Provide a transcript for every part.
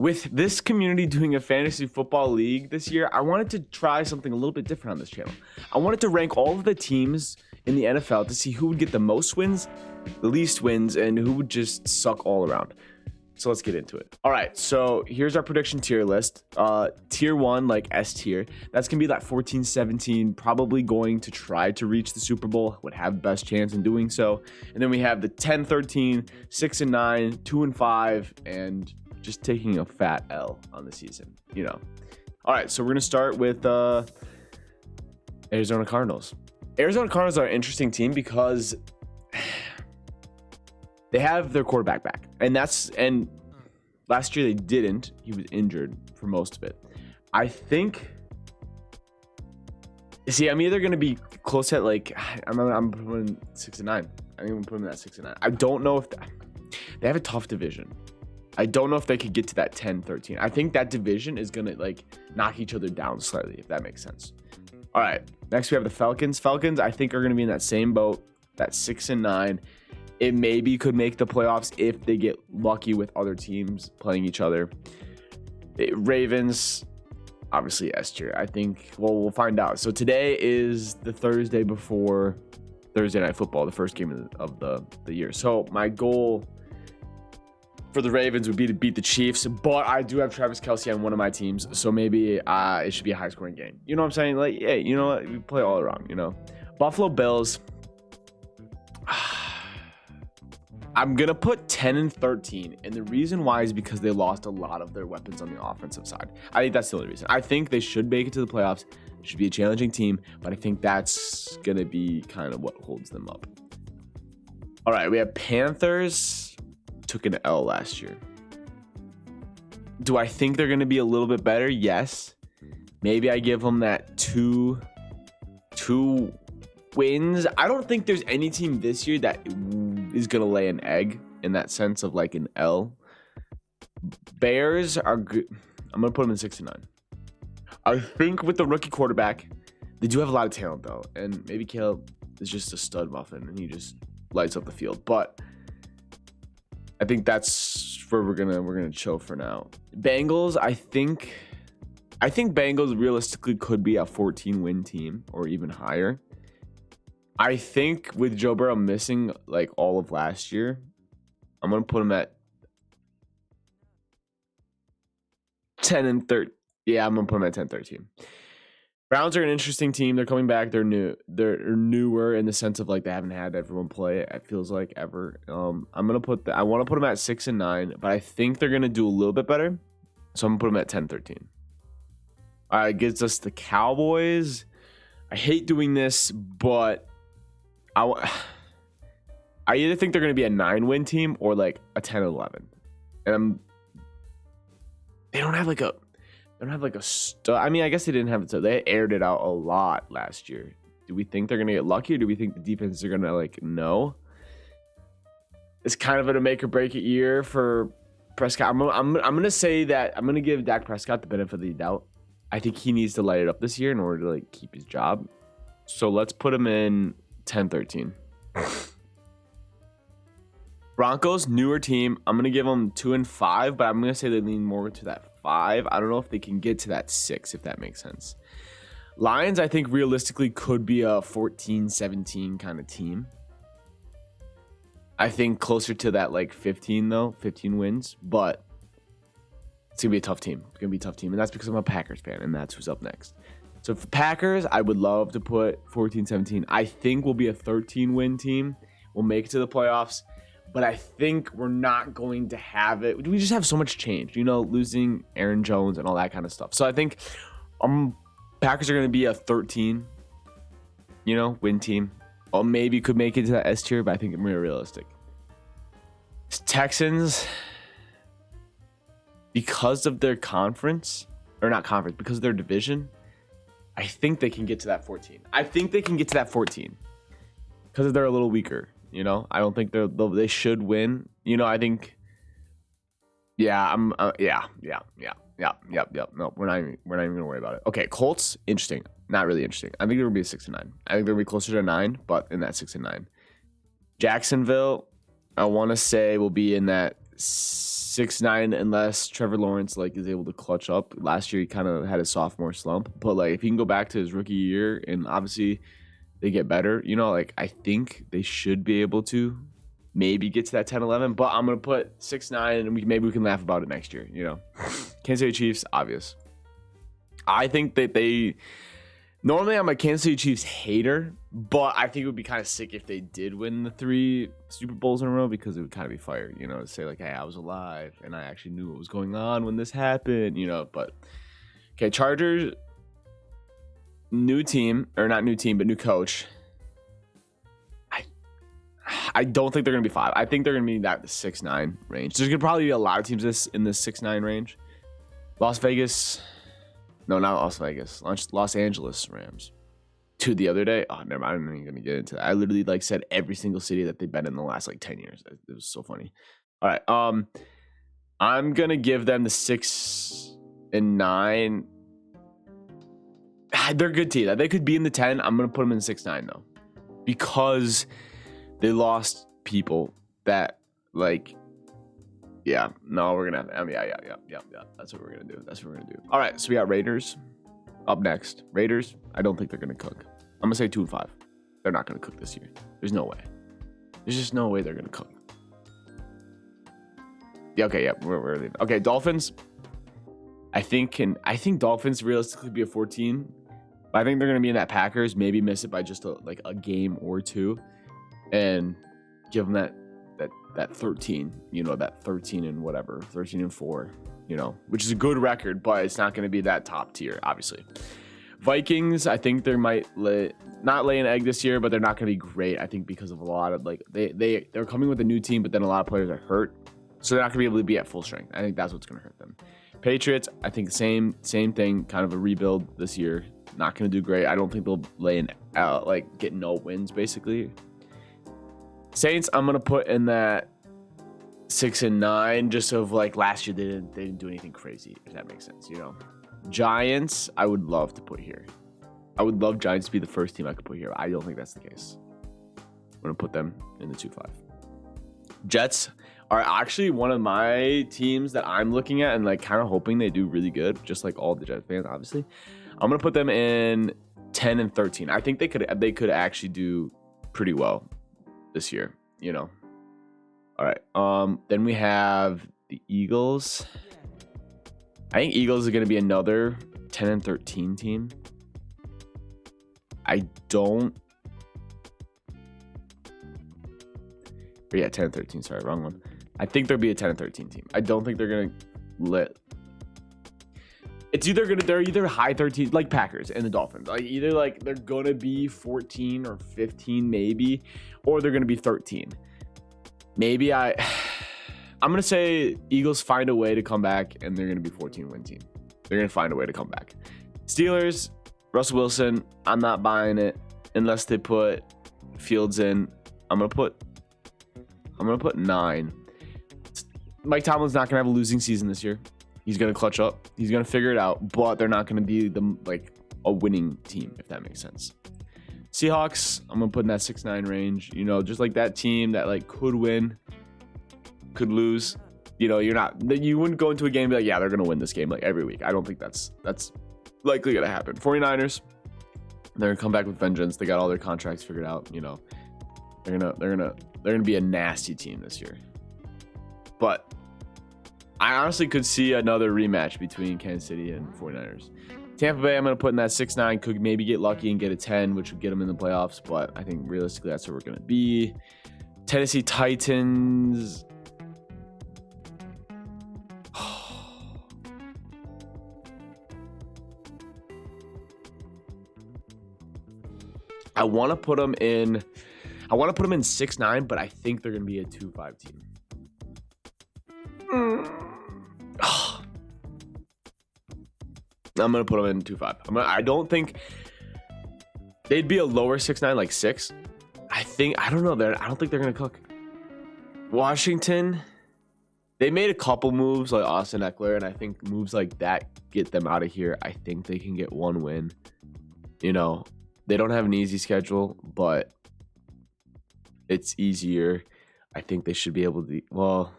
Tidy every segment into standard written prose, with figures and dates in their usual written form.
With this community doing a fantasy football league this year, I wanted to try something a little bit different on this channel. I wanted to rank all of the teams in the NFL to see who would get the most wins, the least wins, and who would just suck all around. So let's get into it. All right, so here's our prediction tier list. Tier 1, like S tier, that's going to be that 14-17, probably going to try to reach the Super Bowl, would have the best chance in doing so. And then we have the 10-13, 6-9, 2-5, and just taking a fat L on the season, you know. All right, so we're going to start with Arizona Cardinals. Arizona Cardinals are an interesting team because they have their quarterback back. And last year they didn't. He was injured for most of it. I think, see, I'm either going to be close at like, I'm putting 6-9. I think I'm going to put them at 6-9. I don't know if they have a tough division. I don't know if they could get to that 10-13. I think that division is going to like knock each other down slightly, if that makes sense. All right, next we have the Falcons. Falcons, I think, are going to be in that same boat, that 6-9. It maybe could make the playoffs if they get lucky with other teams playing each other. Ravens, obviously S tier. I think, well, we'll find out. So today is the Thursday before Thursday Night Football, the first game of the year. So my goal for the Ravens would be to beat the Chiefs, but I do have Travis Kelce on one of my teams, so maybe it should be a high-scoring game. You know what I'm saying? Like, hey, you know what? We play all around, you know? Buffalo Bills, I'm going to put 10-13, and the reason why is because they lost a lot of their weapons on the offensive side. I think that's the only reason. I think they should make it to the playoffs. It should be a challenging team, but I think that's going to be kind of what holds them up. All right, we have Panthers. Took an L last year. Do I think they're going to be a little bit better? Yes. Maybe I give them that two wins. I don't think there's any team this year that is going to lay an egg in that sense of like an L. Bears are good. I'm going to put them in 6-9. I think with the rookie quarterback, they do have a lot of talent though. And maybe Caleb is just a stud muffin and he just lights up the field. But I think that's where we're gonna chill for now. Bengals, I think Bengals realistically could be a 14-win team or even higher. I think with Joe Burrow missing like all of last year, I'm gonna put him at 10-13. Yeah, I'm gonna put him at 10-13. Browns are an interesting team. They're coming back. They're new. They're newer in the sense of like they haven't had everyone play. It feels like ever. I want to put them at 6-9, but I think they're gonna do a little bit better. So I'm gonna put them at 10-13. All right, gets us the Cowboys. I hate doing this, but I either think they're gonna be a 9-win team or like a 10-11, and they don't have like a. I mean, I guess they didn't have it. So they aired it out a lot last year. Do we think they're going to get lucky or do we think the defenses are going to like, no? It's kind of a make or break it year for Prescott. I'm going to say that I'm going to give Dak Prescott the benefit of the doubt. I think he needs to light it up this year in order to like keep his job. So let's put him in 10-13. Broncos, newer team. I'm going to give them 2-5, but I'm going to say they lean more to that 5. I don't know if they can get to that 6, if that makes sense. Lions, I think realistically could be a 14-17 kind of team. I think closer to that like 15 though, 15 wins, but it's going to be a tough team. It's going to be a tough team, and that's because I'm a Packers fan, and that's who's up next. So for Packers, I would love to put 14-17. I think we'll be a 13-win team. We'll make it to the playoffs. But I think we're not going to have it. We just have so much change, you know, losing Aaron Jones and all that kind of stuff. So I think Packers are going to be a 13, you know, win team. Or maybe could make it to that S tier, but I think it's more realistic. Texans, because of their because of their division, I think they can get to that 14. Because they're a little weaker. You know, I don't think they should win. You know, I think, yeah, No, we're not even gonna worry about it. Okay, Colts, interesting. Not really interesting. I think there will be a 6-9. I think they'll be closer to 9, but in that 6-9. Jacksonville, I want to say will be in that 6-9 unless Trevor Lawrence like is able to clutch up. Last year he kind of had a sophomore slump, but like if he can go back to his rookie year and obviously they get better, you know, like I think they should be able to maybe get to that 10-11, but I'm gonna put 6-9 and maybe we can laugh about it next year, you know. Kansas City Chiefs, obvious. I think that they normally I'm a Kansas City Chiefs hater, but I think it would be kind of sick if they did win the 3 Super Bowls in a row because it would kind of be fire, you know, to say like, hey, I was alive and I actually knew what was going on when this happened, you know. But okay, Chargers, new team, or not new team, but new coach. I don't think they're gonna be 5. I think they're gonna be that 6-9 range. There's gonna probably be a lot of teams in this 6-9 range. Las Vegas. No, not Las Vegas. Los Angeles Rams. To the other day. Oh, never mind. I'm not even gonna get into that. I literally like said every single city that they've been in the last like 10 years. It was so funny. All right. I'm gonna give them the 6-9. They're a good team. They could be in the 10. I'm gonna put them in 6-9 though, because they lost people that like. Yeah, no, we're gonna have. Yeah. That's what we're gonna do. All right, so we got Raiders up next. Raiders, I don't think they're gonna cook. I'm gonna say 2-5. They're not gonna cook this year. There's no way. There's just no way they're gonna cook. Yeah, okay, yeah, we're leaving. Okay, Dolphins. I think Dolphins realistically be a 14. But I think they're gonna be in that Packers. Maybe miss it by just a game or two, and give them that 13, you know, that 13 and whatever, 13-4, you know, which is a good record, but it's not going to be that top tier, obviously. Vikings, I think they might not lay an egg this year, but they're not going to be great, I think, because of a lot of like they're coming with a new team, but then a lot of players are hurt, so they're not going to be able to be at full strength. I think that's what's going to hurt them. Patriots, I think same thing, kind of a rebuild this year. Not going to do great. I don't think they'll get no wins basically. Saints, I'm gonna put in that 6-9, just of like last year they didn't do anything crazy, if that makes sense, you know. Giants, I would love to put here. I would love Giants to be the first team I could put here. I don't think that's the case. I'm gonna put them in the 2-5. Jets are actually one of my teams that I'm looking at and like kind of hoping they do really good, just like all the Jets fans, obviously. I'm gonna put them in 10-13. I think they could actually do pretty well this year, you know. All right. Then we have the Eagles. I think Eagles are going to be another 10-13 team. I don't. Or yeah, 10-13. Sorry, wrong one. I think there'll be a 10-13 team. I don't think they're going to let. They're either high 13, like Packers and the Dolphins. Like either like they're gonna be 14 or 15 maybe, or they're gonna be 13. Maybe I'm gonna say Eagles find a way to come back and they're gonna be 14-win team. They're gonna find a way to come back. Steelers, Russell Wilson, I'm not buying it unless they put Fields in. I'm gonna put 9. Mike Tomlin's not gonna have a losing season this year. He's going to clutch up. He's going to figure it out, but they're not going to be a winning team, if that makes sense. Seahawks, I'm going to put in that 6-9 range. You know, just like that team that like could win, could lose. You know, you wouldn't go into a game and be like, yeah, they're going to win this game like every week. I don't think that's likely going to happen. 49ers, they're going to come back with vengeance. They got all their contracts figured out. You know, they're going to be a nasty team this year. But I honestly could see another rematch between Kansas City and 49ers. Tampa Bay, I'm going to put in that 6-9. Could maybe get lucky and get a 10, which would get them in the playoffs. But I think realistically, that's where we're going to be. Tennessee Titans. I want to put them in 6-9, but I think they're going to be a 2-5 team. I'm gonna put them in 2-5. I don't think they'd be a lower 6-9, like 6. I don't know. I don't think they're gonna cook. Washington, they made a couple moves like Austin Eckler, and I think moves like that get them out of here. I think they can get one win. You know, they don't have an easy schedule, but it's easier. I think they should be able to. Well,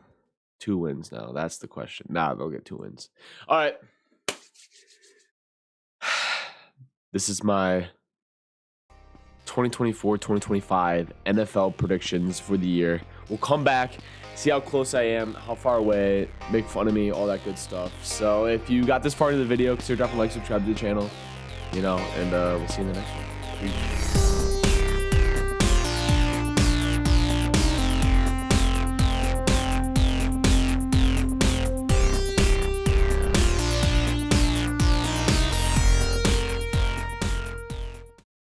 2 wins now. That's the question. Nah, they'll get 2 wins. All right. This is my 2024-2025 NFL predictions for the year. We'll come back, see how close I am, how far away, make fun of me, all that good stuff. So if you got this far into the video, consider dropping a like, subscribe to the channel, and we'll see you in the next one. Peace.